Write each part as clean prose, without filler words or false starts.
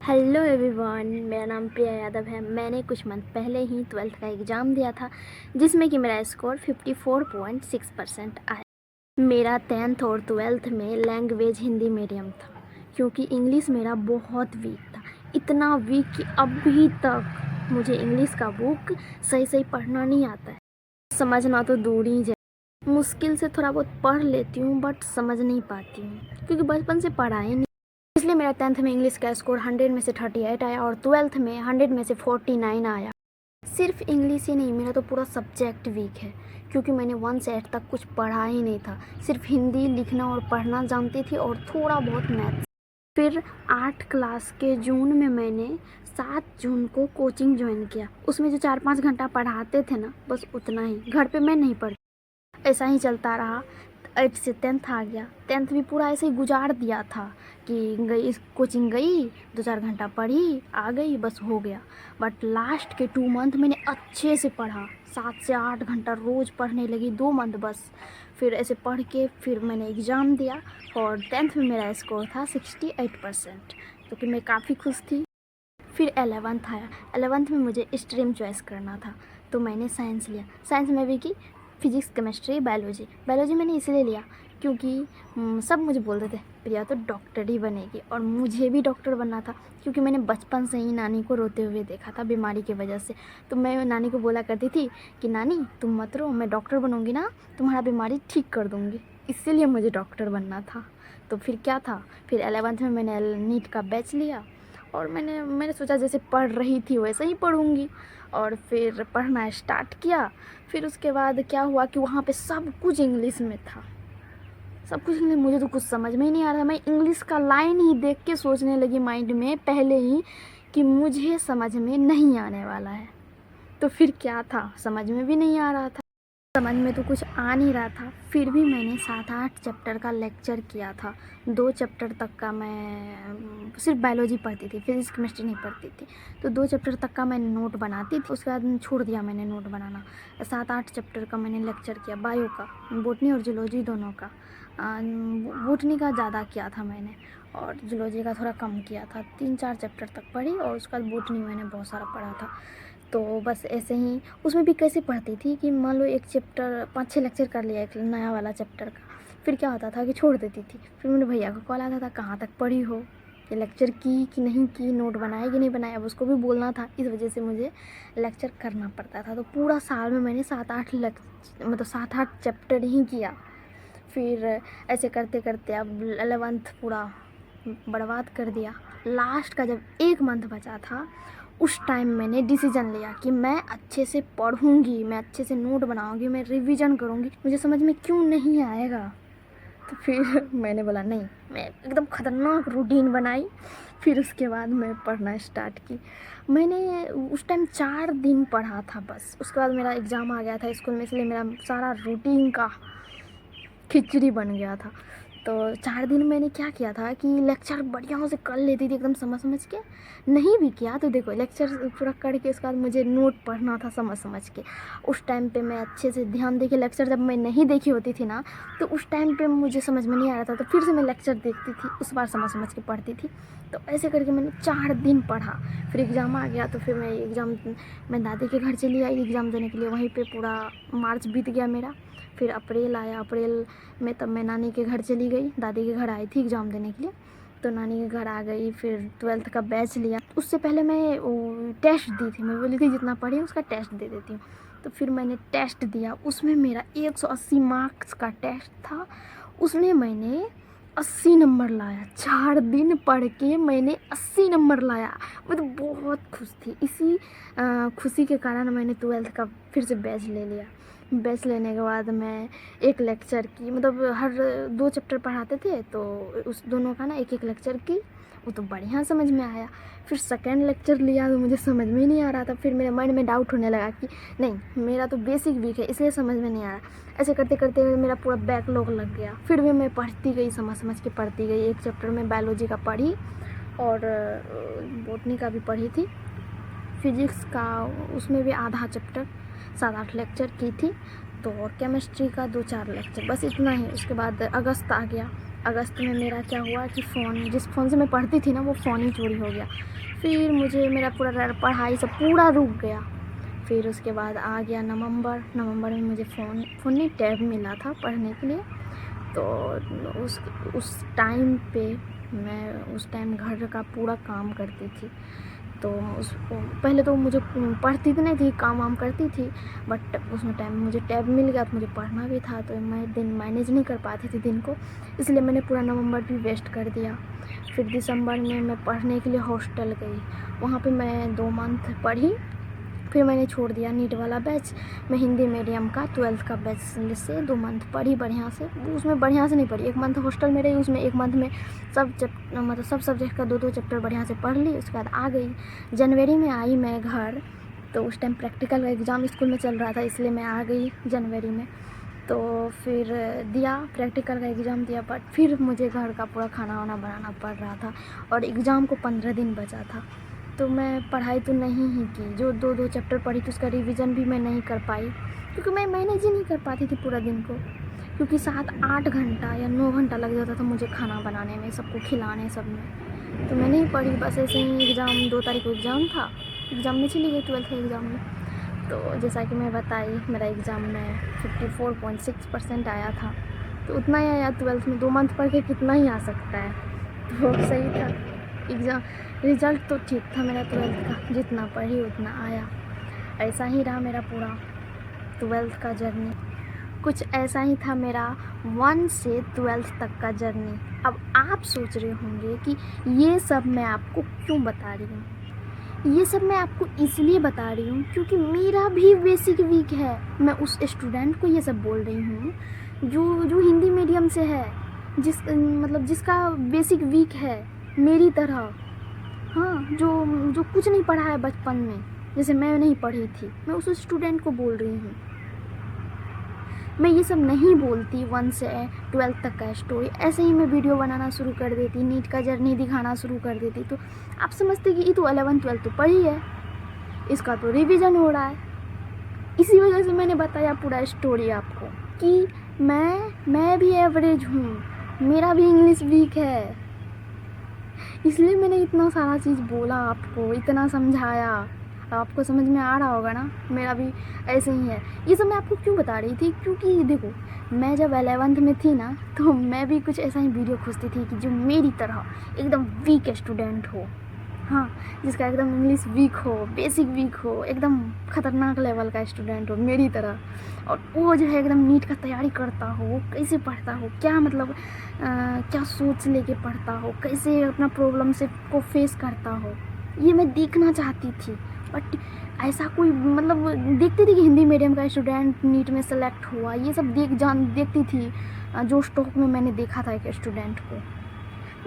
Hello everyone, मेरा नाम प्रिया यादव है। मैंने कुछ मंथ पहले ही 12th का एग्ज़ाम दिया था जिसमें कि मेरा स्कोर 54.6% आया। मेरा 10th और 12th में लैंग्वेज हिंदी मीडियम था क्योंकि इंग्लिश मेरा बहुत वीक था। इतना वीक कि अभी तक मुझे इंग्लिश का बुक सही सही पढ़ना नहीं आता है। समझना तो दूर ही जाए, मुश्किल से थोड़ा बहुत पढ़ लेती हूँ बट समझ नहीं पाती हूँ क्योंकि बचपन से पढ़ा ही नहीं। इसलिए मेरा 10th में इंग्लिश का स्कोर 100 में से 38 आया और 12th में 100 में से 49 आया। सिर्फ इंग्लिश ही नहीं, मेरा तो पूरा सब्जेक्ट वीक है क्योंकि मैंने 1 से 8 तक कुछ पढ़ा ही नहीं था। सिर्फ हिंदी लिखना और पढ़ना जानती थी और थोड़ा बहुत मैथ्स। फिर 8 क्लास के जून में मैंने 7 जून को कोचिंग ज्वाइन किया। उसमें जो 4-5 घंटा पढ़ाते थे ना, बस उतना ही। घर पे मैं नहीं पढ़ती। ऐसा ही चलता रहा। 8 से 10th आ गया। 10th भी पूरा ऐसे ही गुजार दिया था कि गई कोचिंग, गई 2-4 घंटा पढ़ी, आ गई, बस हो गया। बट लास्ट के 2 मंथ मैंने अच्छे से पढ़ा। 7 से 8 घंटा रोज़ पढ़ने लगी, 2 मंथ बस। फिर ऐसे पढ़ के फिर मैंने एग्ज़ाम दिया और 10th में मेरा स्कोर था 68%, तो कि मैं काफ़ी खुश थी। फिर 11th आया। 11th में मुझे स्ट्रीम चॉइस करना था तो मैंने साइंस लिया। साइंस में भी की फिजिक्स, केमिस्ट्री, बायोलॉजी मैंने इसलिए लिया क्योंकि सब मुझे बोलते थे प्रिया तो डॉक्टर ही बनेगी, और मुझे भी डॉक्टर बनना था क्योंकि मैंने बचपन से ही नानी को रोते हुए देखा था बीमारी की वजह से। तो मैं नानी को बोला करती थी कि नानी तुम मत रो, मैं डॉक्टर बनूँगी ना, तुम्हारा बीमारी ठीक कर दूँगी। इसीलिए मुझे डॉक्टर बनना था। तो फिर क्या था, फिर 11th में मैंने नीट का बैच लिया और मैंने सोचा जैसे पढ़ रही थी वैसे ही पढ़ूँगी, और फिर पढ़ना स्टार्ट किया। फिर उसके बाद क्या हुआ कि वहाँ पे सब कुछ इंग्लिश में था, सब कुछ इंग्लिश। मुझे तो कुछ समझ में ही नहीं आ रहा। मैं इंग्लिश का लाइन ही देख के सोचने लगी माइंड में पहले ही कि मुझे समझ में नहीं आने वाला है। तो फिर क्या था, समझ में भी नहीं आ रहा था। समझ में तो कुछ आ नहीं रहा था। फिर भी मैंने 7-8 चैप्टर का लेक्चर किया था। 2 चैप्टर तक का मैं सिर्फ बायोलॉजी पढ़ती थी, फिजिक्स केमिस्ट्री नहीं पढ़ती थी। तो 2 चैप्टर तक का मैं नोट बनाती थी, उसके बाद छोड़ दिया मैंने नोट बनाना। 7-8 चैप्टर का मैंने लेक्चर किया, बायो का, बॉटनी और जूलॉजी दोनों का। बॉटनी का ज़्यादा किया था मैंने और जूलॉजी का थोड़ा कम किया था। 3-4 चैप्टर तक पढ़ी और उसके बाद बॉटनी मैंने बहुत सारा पढ़ा था। तो बस ऐसे ही उसमें भी कैसे पढ़ती थी कि मान लो एक चैप्टर 5-6 लेक्चर कर लिया एक नया वाला चैप्टर का, फिर क्या होता था कि छोड़ देती थी। फिर मेरे भैया का कॉल आता था, कहाँ तक पढ़ी हो, ये लेक्चर की कि नहीं की, नोट बनाया कि नहीं बनाया। अब उसको भी बोलना था, इस वजह से मुझे लेक्चर करना पड़ता था। तो पूरा साल में मैंने 7-8 चैप्टर ही किया। फिर ऐसे करते करते अब 11th पूरा बर्बाद कर दिया। लास्ट का जब 1 मंथ बचा था उस टाइम मैंने डिसीजन लिया कि मैं अच्छे से पढ़ूंगी, मैं अच्छे से नोट बनाऊंगी, मैं रिवीजन करूंगी। मुझे समझ में क्यों नहीं आएगा। तो फिर मैंने बोला नहीं, मैं एकदम ख़तरनाक रूटीन बनाई। फिर उसके बाद मैं पढ़ना स्टार्ट की। मैंने उस टाइम 4 दिन पढ़ा था बस। उसके बाद मेरा एग्ज़ाम आ गया था स्कूल में, इसलिए मेरा सारा रूटीन का खिचड़ी बन गया था। तो 4 दिन मैंने क्या किया था कि लेक्चर बढ़िया से कर लेती थी एकदम समझ समझ के। नहीं भी किया तो देखो लेक्चर पूरा करके उसके बाद मुझे नोट पढ़ना था समझ समझ के। उस टाइम पे मैं अच्छे से ध्यान दे के लेक्चर जब मैं नहीं देखी होती थी ना, तो उस टाइम पे मुझे समझ में नहीं आ रहा था तो फिर से मैं लेक्चर देखती थी, उस बार समझ समझ के पढ़ती थी। तो ऐसे करके मैंने 4 दिन पढ़ा। फिर एग्ज़ाम आ गया तो फिर मैं दादी के घर चली आई एग्ज़ाम देने के लिए। वहीं पर पूरा मार्च बीत गया मेरा। फिर अप्रैल आया, अप्रैल में तब मैं नानी के घर चली गई। दादी के घर आई थी एग्ज़ाम देने के लिए, तो नानी के घर आ गई। फिर 12th का बैच लिया। उससे पहले मैं वो टेस्ट दी थी, मैं बोली थी जितना पढ़ी उसका टेस्ट दे देती हूँ। तो फिर मैंने टेस्ट दिया, उसमें मेरा 180 मार्क्स का टेस्ट था। उसमें मैंने 80 नंबर लाया। 4 दिन पढ़ के मैंने 80 नंबर लाया। मैं तो बहुत खुश थी। इसी खुशी के कारण मैंने 12th का फिर से बैच ले लिया। बैच लेने के बाद मैं एक लेक्चर की, मतलब हर 2 चैप्टर पढ़ाते थे तो उस दोनों का ना एक एक लेक्चर की, वो तो बढ़िया समझ में आया। फिर सेकेंड लेक्चर लिया तो मुझे समझ में ही नहीं आ रहा था। फिर मेरे माइंड में डाउट होने लगा कि नहीं, मेरा तो बेसिक वीक है इसलिए समझ में नहीं आ रहा। ऐसे करते करते मेरा पूरा बैकलॉग लग गया। फिर भी मैं पढ़ती गई, समझ समझ के पढ़ती गई। एक चैप्टर में बायोलॉजी का पढ़ी और बॉटनी का भी पढ़ी थी। फिजिक्स का उसमें भी आधा चैप्टर 7-8 लेक्चर की थी। तो और केमिस्ट्री का 2-4 लेक्चर, बस इतना ही। उसके बाद अगस्त आ गया। अगस्त में मेरा क्या हुआ कि फ़ोन, जिस फ़ोन से मैं पढ़ती थी ना, वो फ़ोन ही चोरी हो गया। फिर मुझे मेरा पूरा पढ़ाई सब पूरा रुक गया। फिर उसके बाद आ गया नवंबर में मुझे फ़ोन नहीं, टैब मिला था पढ़ने के लिए। तो उस टाइम पे मैं उस टाइम घर का पूरा काम करती थी। तो पहले तो मुझे पढ़ती तो नहीं थी, काम वाम करती थी, बट उसमें टाइम मुझे टैब मिल गया तो मुझे पढ़ना भी था, तो मैं दिन मैनेज नहीं कर पाती थी दिन को, इसलिए मैंने पूरा नवंबर भी वेस्ट कर दिया। फिर दिसंबर में मैं पढ़ने के लिए हॉस्टल गई, वहाँ पे मैं 2 मंथ पढ़ी। फिर मैंने छोड़ दिया नीट वाला बैच। मैं हिंदी मीडियम का 12th का बैच से 2 मंथ पढ़ी बढ़िया से। उसमें बढ़िया से नहीं पढ़ी, 1 मंथ हॉस्टल में रही, उसमें 1 मंथ में सब सब्जेक्ट का 2-2 चैप्टर बढ़िया से पढ़ ली। उसके बाद आ गई, जनवरी में आई मैं घर। तो उस टाइम प्रैक्टिकल का एग्ज़ाम स्कूल में चल रहा था, इसलिए मैं आ गई जनवरी में। तो फिर दिया प्रैक्टिकल का एग्ज़ाम दिया, बट फिर मुझे घर का पूरा खाना वाना बनाना पड़ रहा था और एग्ज़ाम को 15 दिन बचा था। तो मैं पढ़ाई तो नहीं ही की, जो 2-2 चैप्टर पढ़ी थी उसका रिवीजन भी मैं नहीं कर पाई, क्योंकि मैं मैनेज ही नहीं कर पाती थी पूरा दिन को, क्योंकि 7-8 घंटा या 9 घंटा लग जाता था मुझे खाना बनाने में, सबको खिलाने सब में। तो मैं नहीं पढ़ी, बस ऐसे ही एग्ज़ाम 2 तारीख को एग्ज़ाम था, एग्ज़ाम में चली गई 12th के एग्ज़ाम में। तो जैसा कि मैं बताई, मेरा एग्ज़ाम में 54.6% आया था। तो उतना ही आया 12th में, 2 मंथ पढ़ के कितना ही आ सकता है, तो सही था। एग्ज़ाम रिज़ल्ट तो ठीक था मेरा 12th का, जितना पढ़ी उतना आया। ऐसा ही रहा मेरा पूरा 12th का जर्नी। कुछ ऐसा ही था मेरा 1 से 12th तक का जर्नी। अब आप सोच रहे होंगे कि ये सब मैं आपको क्यों बता रही हूँ। ये सब मैं आपको इसलिए बता रही हूँ क्योंकि मेरा भी बेसिक वीक है। मैं उस स्टूडेंट को ये सब बोल रही हूँ जो हिंदी मीडियम से है, जिसका बेसिक वीक है मेरी तरह। हाँ, जो कुछ नहीं पढ़ा है बचपन में, जैसे मैं नहीं पढ़ी थी, मैं उस स्टूडेंट को बोल रही हूँ। मैं ये सब नहीं बोलती 1 से 12th तक का स्टोरी, ऐसे ही मैं वीडियो बनाना शुरू कर देती, नीट का जर्नी दिखाना शुरू कर देती, तो आप समझते कि ये तो 11th-12th तो पढ़ी है, इसका तो रिवीजन हो रहा है। इसी वजह से मैंने बताया पूरा स्टोरी आपको कि मैं भी एवरेज हूँ, मेरा भी इंग्लिश वीक है, इसलिए मैंने इतना सारा चीज़ बोला आपको, इतना समझाया। आपको समझ में आ रहा होगा ना, मेरा भी ऐसे ही है। ये सब मैं आपको क्यों बता रही थी, क्योंकि देखो, मैं जब 11th में थी ना, तो मैं भी कुछ ऐसा ही वीडियो खोजती थी कि जो मेरी तरह एकदम वीक स्टूडेंट हो, हाँ, जिसका एकदम इंग्लिश वीक हो, बेसिक वीक हो, एकदम ख़तरनाक लेवल का स्टूडेंट हो मेरी तरह, और वो जो है एकदम नीट का तैयारी करता हो, वो कैसे पढ़ता हो, क्या मतलब क्या सोच लेके पढ़ता हो, कैसे अपना प्रॉब्लम से को फेस करता हो, ये मैं देखना चाहती थी। बट ऐसा कोई मतलब देखती थी कि हिंदी मीडियम का स्टूडेंट नीट में सेलेक्ट हुआ, ये सब देखती थी। जो स्टॉक में मैंने देखा था एक स्टूडेंट को,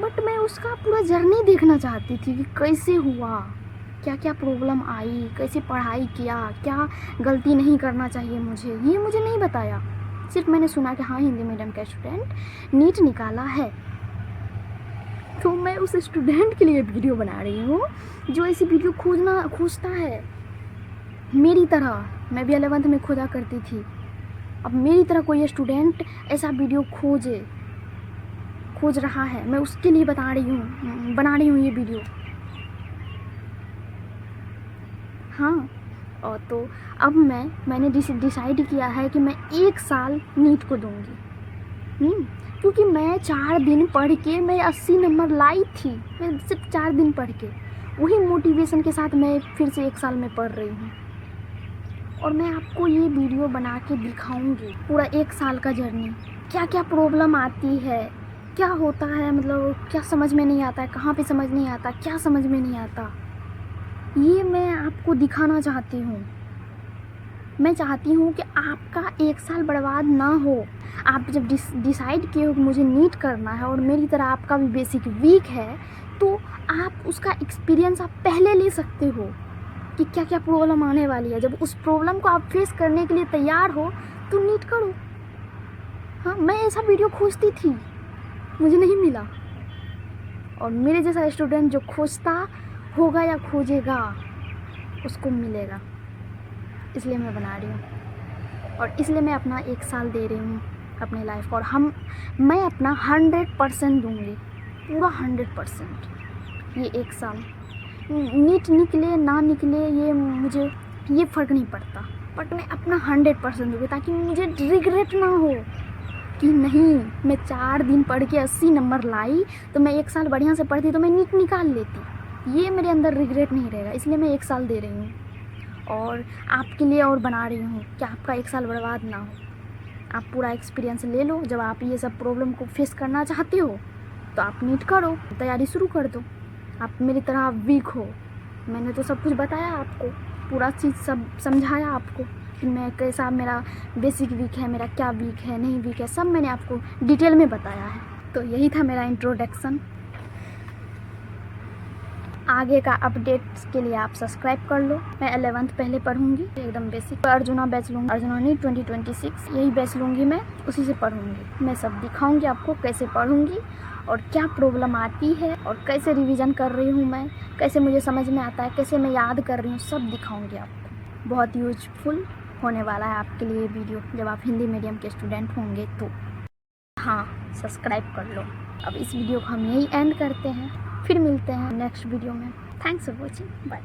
बट मैं उसका पूरा जर्नी देखना चाहती थी कि कैसे हुआ, क्या क्या प्रॉब्लम आई, कैसे पढ़ाई किया, क्या गलती नहीं करना चाहिए मुझे, ये मुझे नहीं बताया। सिर्फ मैंने सुना कि हाँ, हिंदी मीडियम का स्टूडेंट नीट निकाला है, तो मैं उस स्टूडेंट के लिए वीडियो बना रही हूँ जो ऐसी वीडियो खोजता है मेरी तरह। मैं भी 11th में खोजा करती थी, अब मेरी तरह कोई स्टूडेंट ऐसा वीडियो खोज रहा है, मैं उसके लिए बना रही हूँ ये वीडियो। हाँ, और तो अब मैंने डिसाइड किया है कि मैं 1 साल नीट को दूँगी, क्योंकि मैं 4 दिन पढ़ के मैं 80 नंबर लाई थी। मैं सिर्फ 4 दिन पढ़ के वही मोटिवेशन के साथ मैं फिर से 1 साल में पढ़ रही हूँ, और मैं आपको ये वीडियो बना के दिखाऊंगी पूरा 1 साल का जर्नी, क्या क्या प्रॉब्लम आती है, क्या होता है, मतलब क्या समझ में नहीं आता है, कहाँ पे समझ नहीं आता, क्या समझ में नहीं आता, ये मैं आपको दिखाना चाहती हूँ। मैं चाहती हूँ कि आपका 1 साल बर्बाद ना हो। आप जब डिसाइड किए हो कि मुझे नीट करना है और मेरी तरह आपका भी बेसिक वीक है, तो आप उसका एक्सपीरियंस आप पहले ले सकते हो कि क्या क्या प्रॉब्लम आने वाली है। जब उस प्रॉब्लम को आप फेस करने के लिए तैयार हो तो नीट करो। हाँ, मैं ऐसा वीडियो खोजती थी, मुझे नहीं मिला, और मेरे जैसा स्टूडेंट जो खोजता होगा या खोजेगा उसको मिलेगा, इसलिए मैं बना रही हूँ, और इसलिए मैं अपना 1 साल दे रही हूँ अपने लाइफ को, और मैं अपना 100% दूँगी, पूरा 100%। ये 1 साल नीट निकले ना निकले ये फ़र्क नहीं पड़ता, बट मैं अपना 100% दूँगी, ताकि मुझे रिग्रेट ना हो कि नहीं मैं 4 दिन पढ़ के 80 नंबर लाई, तो मैं 1 साल बढ़िया से पढ़ती तो मैं नीट निकाल लेती। ये मेरे अंदर रिग्रेट नहीं रहेगा, इसलिए मैं 1 साल दे रही हूँ और आपके लिए और बना रही हूँ कि आपका 1 साल बर्बाद ना हो। आप पूरा एक्सपीरियंस ले लो। जब आप ये सब प्रॉब्लम को फेस करना चाहते हो तो आप नीट करो, तैयारी शुरू कर दो। आप मेरी तरह वीक हो, मैंने तो सब कुछ बताया आपको, पूरा चीज़ सब समझाया आपको कि मैं कैसा, मेरा बेसिक वीक है, मेरा क्या वीक है नहीं वीक है, सब मैंने आपको डिटेल में बताया है। तो यही था मेरा इंट्रोडक्शन। आगे का अपडेट्स के लिए आप सब्सक्राइब कर लो। मैं 11th पहले पढ़ूंगी, एकदम बेसिक। अर्जुना बैच लूँगी, अर्जुना नीट 2026 यही बैच लूँगी, मैं उसी से पढ़ूंगी। मैं सब दिखाऊंगी आपको कैसे पढ़ूंगी और क्या प्रॉब्लम आती है और कैसे रिवीजन कर रही हूँ मैं, कैसे मुझे समझ में आता है, कैसे मैं याद कर रही हूँ, सब दिखाऊंगी आपको। बहुत यूजफुल होने वाला है आपके लिए वीडियो, जब आप हिंदी मीडियम के स्टूडेंट होंगे तो। हाँ, सब्सक्राइब कर लो। अब इस वीडियो को हम यही एंड करते हैं, फिर मिलते हैं नेक्स्ट वीडियो में। Thanks for watching, bye.